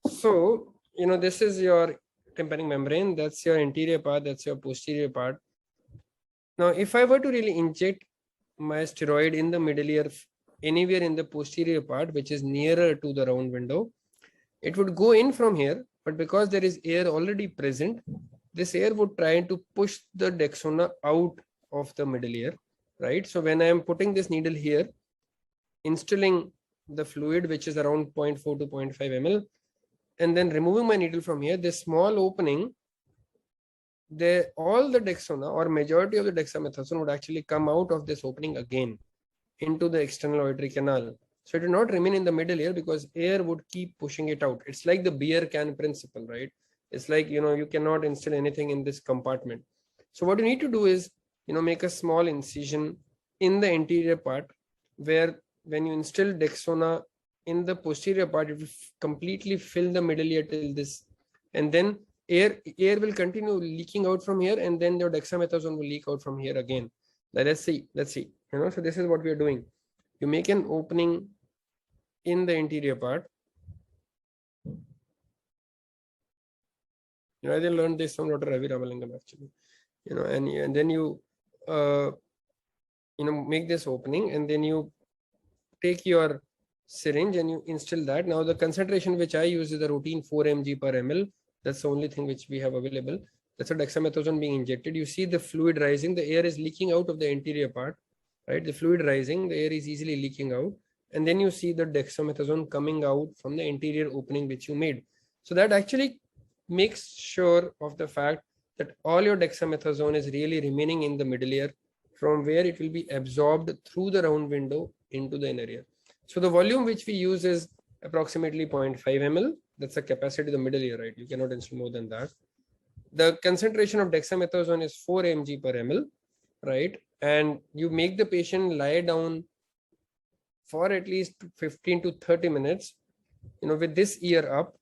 So, this is your tympanic membrane, that's your anterior part, that's your posterior part. Now, if I were to really inject my steroid in the middle ear, anywhere in the posterior part, which is nearer to the round window, it would go in from here, but because there is air already present, this air would try to push the Dexona out of the middle ear, right? So when I am putting this needle here, instilling the fluid, which is around 0.4 to 0.5 ml, and then removing my needle from here, this small opening, all the Dexona or majority of the dexamethasone would actually come out of this opening again into the external auditory canal. So it will not remain in the middle ear because air would keep pushing it out. It's like the beer can principle, right? It's like, you cannot instill anything in this compartment. So what you need to do is, make a small incision in the anterior part where when you instill Dexona in the posterior part, it will completely fill the middle ear till this. And then air will continue leaking out from here, and then your dexamethasone will leak out from here again. Let's see. So this is what we are doing. You make an opening in the anterior part. I learned this from Dr. Ravi Ramalingam actually. And then you make this opening, and then you take your syringe and you instill that. Now the concentration which I use is the routine 4 mg per ml. That's the only thing which we have available. That's a dexamethasone being injected. You see the fluid rising. The air is leaking out of the anterior part, right? The fluid rising, the air is easily leaking out. And then you see the dexamethasone coming out from the anterior opening which you made. So that actually makes sure of the fact that all your dexamethasone is really remaining in the middle ear, from where it will be absorbed through the round window into the inner ear. So the volume which we use is approximately 0.5 ml. That's the capacity of the middle ear, right? You cannot instill more than that. The concentration of dexamethasone is 4 mg per ml, right? And you make the patient lie down for at least 15 to 30 minutes, with this ear up.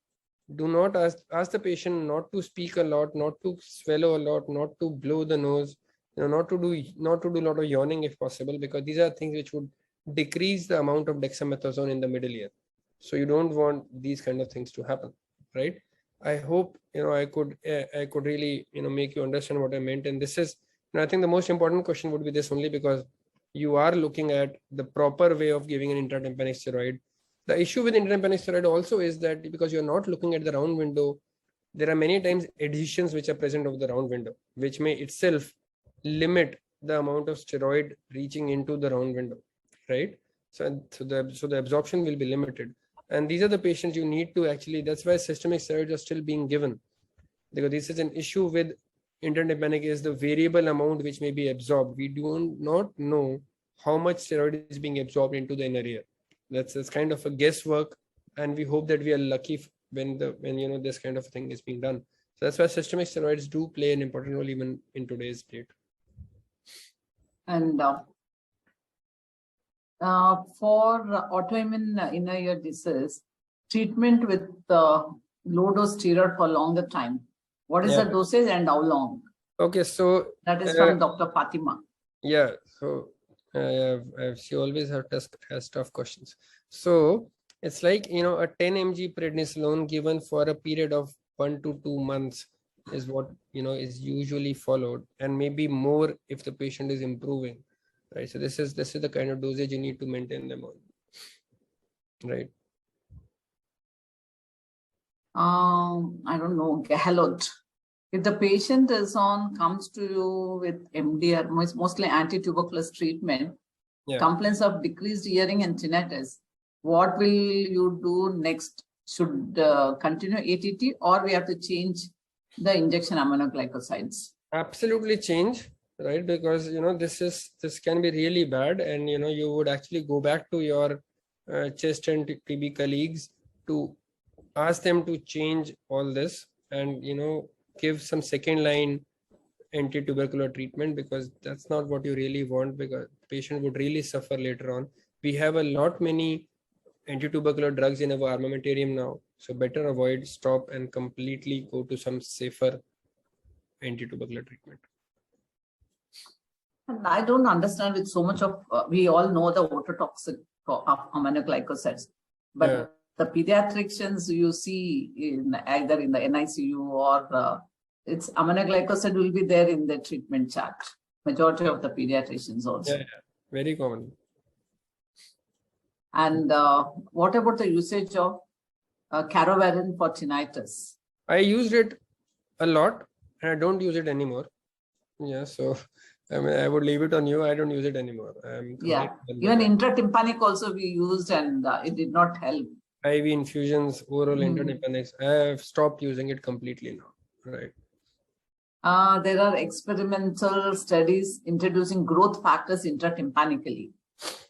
Do not ask the patient not to speak a lot, not to swallow a lot, not to blow the nose, not to do a lot of yawning if possible, because these are things which would decrease the amount of dexamethasone in the middle ear. So you don't want these kind of things to happen, right? I hope I could really make you understand what I meant. And this is, I think the most important question would be this only, because you are looking at the proper way of giving an intratympanic steroid. The issue with intertympanic steroid also is that because you're not looking at the round window, there are many times adhesions which are present over the round window, which may itself limit the amount of steroid reaching into the round window, right? So the absorption will be limited. And these are the patients you need to actually, that's why systemic steroids are still being given, because this is an issue with intertympanic is the variable amount which may be absorbed. We do not know how much steroid is being absorbed into the inner ear. That's kind of a guesswork, and we hope that we are lucky when this kind of thing is being done. So that's why systemic steroids do play an important role even in today's date. And for autoimmune inner ear disease, treatment with low dose steroid for longer time. What is the dosage and how long? Okay, so that is from Dr. Fatima. Yeah, so she always has tough questions. So it's like, a 10 mg prednisolone given for a period of 1 to 2 months is what, is usually followed, and maybe more if the patient is improving, right? So this is the kind of dosage you need to maintain them on, right? I don't know, Galot. If the patient comes to you with MDR, mostly anti-tuberculous treatment, complaints of decreased hearing and tinnitus, what will you do next? Should continue ATT, or we have to change the injection amino glycosides? Absolutely change, right? Because this can be really bad, and you would actually go back to your chest and TB colleagues to ask them to change all this and give some second line anti-tubercular treatment, because that's not what you really want, because the patient would really suffer later on. We have a lot many anti-tubercular drugs in our armamentarium now, so better avoid, stop, and completely go to some safer anti-tubercular treatment. And I don't understand with so much of, we all know the autotoxic amino glycosides, but Yeah. the pediatricians you see in either in the NICU or it's amino glycoside will be there in the treatment chart. Majority of the pediatricians also. Yeah, very common. And what about the usage of Caravan for tinnitus? I used it a lot and I don't use it anymore. Yeah, so I mean, I would leave it on you. I don't use it anymore. Yeah, even intratympanic also we used and it did not help. IV infusions, oral intertympanics. I have stopped using it completely now. Right. There are experimental studies introducing growth factors intratympanically.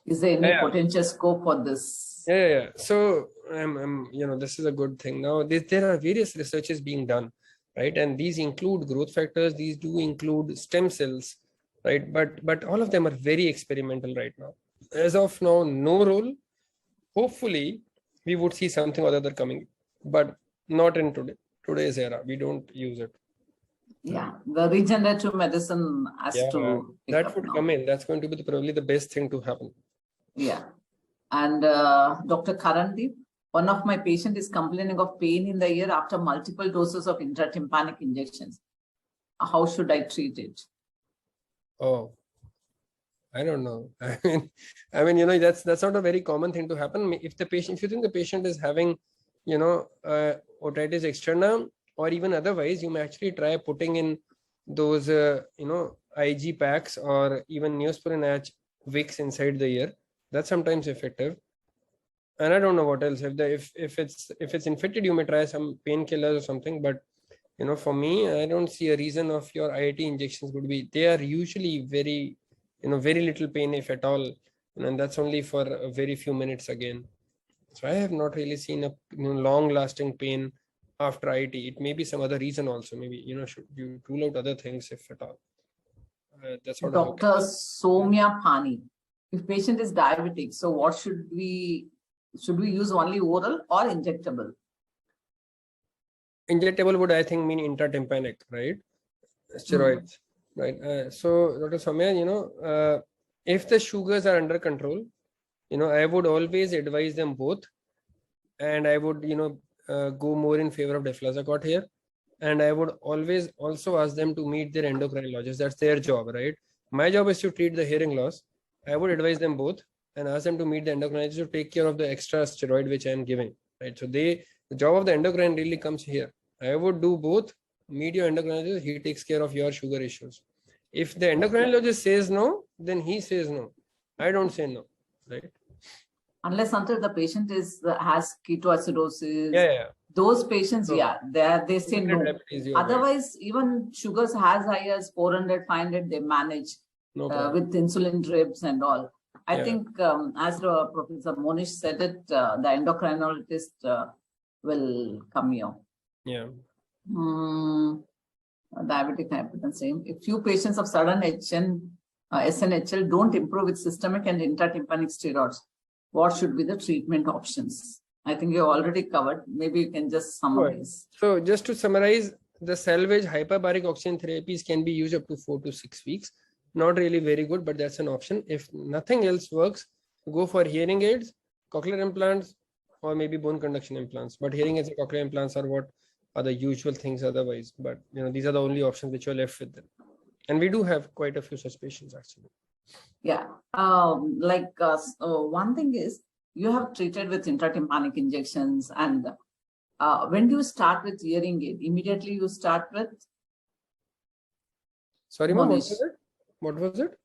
Is there any potential scope for this? Yeah. So this is a good thing. Now there are various researches being done, right? And these include growth factors. These do include stem cells, right? But all of them are very experimental right now. As of now, no role. Hopefully, we would see something or other coming, but not in today's era. We don't use it. Yeah, the regenerative medicine has to. That would come in. That's going to be probably the best thing to happen. Yeah. And Dr. Karandeep, one of my patients is complaining of pain in the ear after multiple doses of intertympanic injections. How should I treat it? Oh, I don't know. I mean, that's not a very common thing to happen. If you think the patient is having, otitis externa, or even otherwise, you may actually try putting in those, IG packs or even Neosporin H wicks inside the ear. That's sometimes effective. And I don't know what else. If it's infected, you may try some painkillers or something. But for me, I don't see a reason of your IIT injections would be. They are usually very, very little pain, if at all, and that's only for a very few minutes again. So I have not really seen a long-lasting pain after IT. It may be some other reason also. Maybe should you rule out other things, if at all. That's what Dr. Soumya Pani. If patient is diabetic, so what should we use only oral or injectable? Injectable would, I think, mean intratympanic, right? Steroids, right? So Dr. Soumya, if the sugars are under control, I would always advise them both, and I would, go more in favor of deflazacort here. And I would always also ask them to meet their endocrinologist. That's their job, right? My job is to treat the hearing loss. I would advise them both and ask them to meet the endocrinologist to take care of the extra steroid which I am giving, right? So the job of the endocrine really comes here. I would do both. Meet your endocrinologist. He takes care of your sugar issues. If the endocrinologist says no, then he says no. I don't say no, right? Unless until the patient has ketoacidosis. Yeah. Those patients, they say no. Otherwise, right. Even sugars as high as 400, 500, they manage with insulin drips and all. I think, as Professor Monish said it, the endocrinologist will come here. Yeah. Diabetic hypertension. A few patients of sudden SNHL don't improve with systemic and intertympanic steroids. What should be the treatment options? I think you already covered. Maybe you can just summarize. So just to summarize, the salvage hyperbaric oxygen therapies can be used up to 4 to 6 weeks. Not really very good, but that's an option. If nothing else works, go for hearing aids, cochlear implants, or maybe bone conduction implants. But hearing aids and cochlear implants are what are the usual things otherwise. But these are the only options which you're left with them. And we do have quite a few such patients actually. Yeah, one thing is you have treated with intratympanic injections, and when do you start with hearing aid? Immediately you start with? Sorry, ma'am, what was it?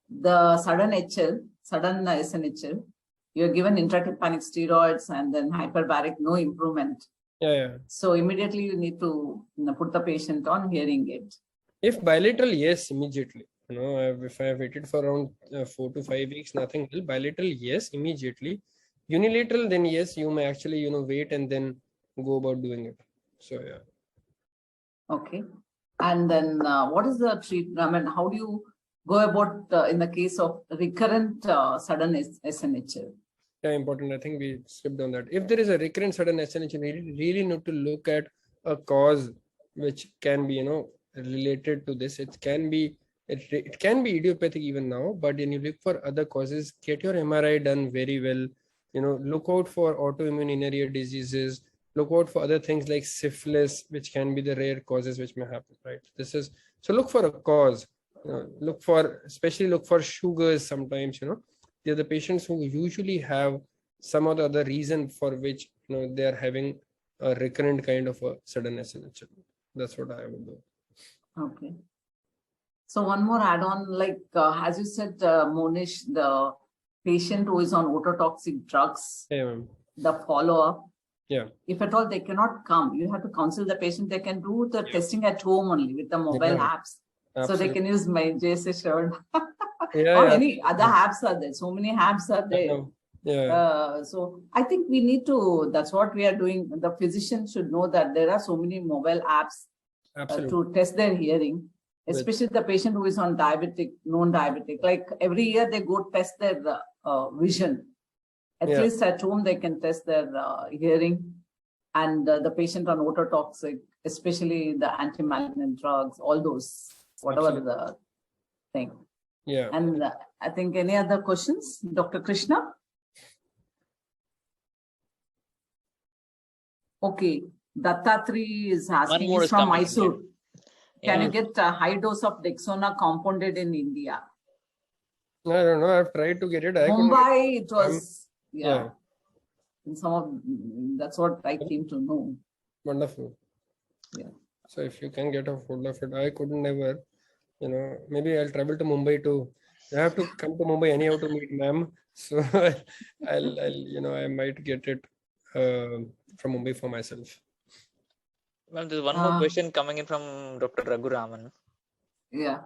The sudden SNHL, you're given intratympanic steroids and then hyperbaric, no improvement. Yeah. So immediately you need to put the patient on hearing aid. If bilateral, yes, immediately. If I have waited for around 4 to 5 weeks, nothing will. Bilateral, yes, immediately. Unilateral, then yes, you may actually, wait and then go about doing it. So yeah. Okay. And then what is the treatment? I mean, how do you go about in the case of recurrent sudden SNHL? Yeah, important. I think we skipped on that. If there is a recurrent sudden SNH, we really need to look at a cause which can be, related to this. It can be idiopathic even now, but when you look for other causes, get your MRI done very well. Look out for autoimmune inner ear diseases. Look out for other things like syphilis, which can be the rare causes which may happen, right? So look for a cause. Especially look for sugars sometimes, They're the patients who usually have some or the other reason for which they are having a recurrent kind of a sudden SNHL. That's what I would do. Okay. So one more add-on, like as you said, Monish, the patient who is on autotoxic drugs, the follow-up. Yeah. If at all they cannot come, you have to counsel the patient. They can do the testing at home only with the mobile apps. Absolutely. So they can use my JSH or any other apps are there. So many apps are there. Yeah. So I think we need to, that's what we are doing. The physician should know that there are so many mobile apps to test their hearing, especially the patient who is on diabetic, non-diabetic. Like every year they go test their vision. At least at home they can test their hearing. And the patient on autotoxic, especially the anti-malignant drugs, all those, whatever the thing. Yeah. And I think any other questions, Dr. Krishna? Okay, Dattatri is asking, he's from Mysore. Can you get a high dose of Dexona compounded in India? I don't know. I've tried to get it. Mumbai, it was, in some of, that's what I came to know. Wonderful. Yeah. So if you can get a hold of it, I couldn't ever, maybe I'll travel to Mumbai I have to come to Mumbai anyhow to meet ma'am. So I might get it from Mumbai for myself. Well, there's one more question coming in from Dr. Raghuraman. Yeah.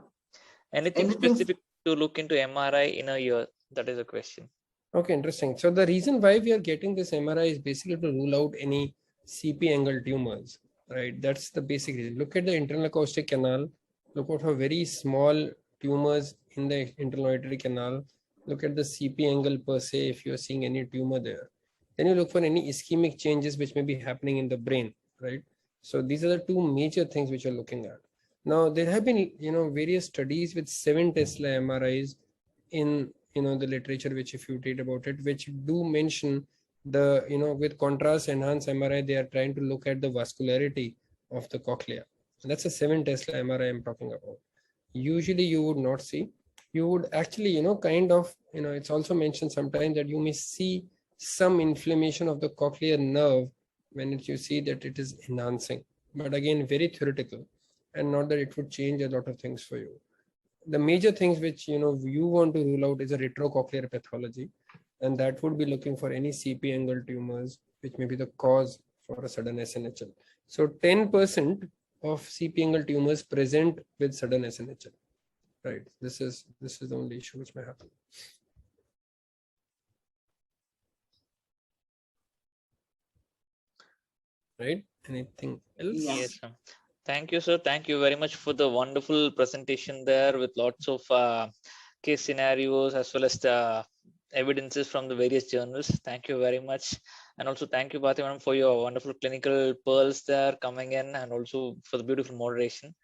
Anything specific to look into MRI in a year? That is a question. Okay, interesting. So the reason why we are getting this MRI is basically to rule out any CP angle tumors, right? That's the basic reason. Look at the internal acoustic canal. Look out for very small tumors in the internal auditory canal. Look at the CP angle per se if you are seeing any tumor there. Then you look for any ischemic changes which may be happening in the brain, right? So these are the two major things which you're looking at. Now there have been various studies with 7 Tesla MRIs in the literature, which if you read about it, which do mention the with contrast enhanced MRI, they are trying to look at the vascularity of the cochlea. And that's a 7 Tesla MRI I'm talking about. Usually you would not see. You would actually it's also mentioned sometimes that you may see some inflammation of the cochlear nerve when you see that it is enhancing, but again very theoretical, and not that it would change a lot of things for you. The major things which you want to rule out is a retrocochlear pathology, and that would be looking for any CP angle tumors which may be the cause for a sudden SNHL. So 10% of CP angle tumors present with sudden SNHL, right? This is the only issue which may happen. Right? Anything else? Yes, sir. Thank you, sir. Thank you very much for the wonderful presentation there with lots of case scenarios as well as the evidences from the various journals. Thank you very much. And also thank you, Bharti Madam, for your wonderful clinical pearls there coming in, and also for the beautiful moderation.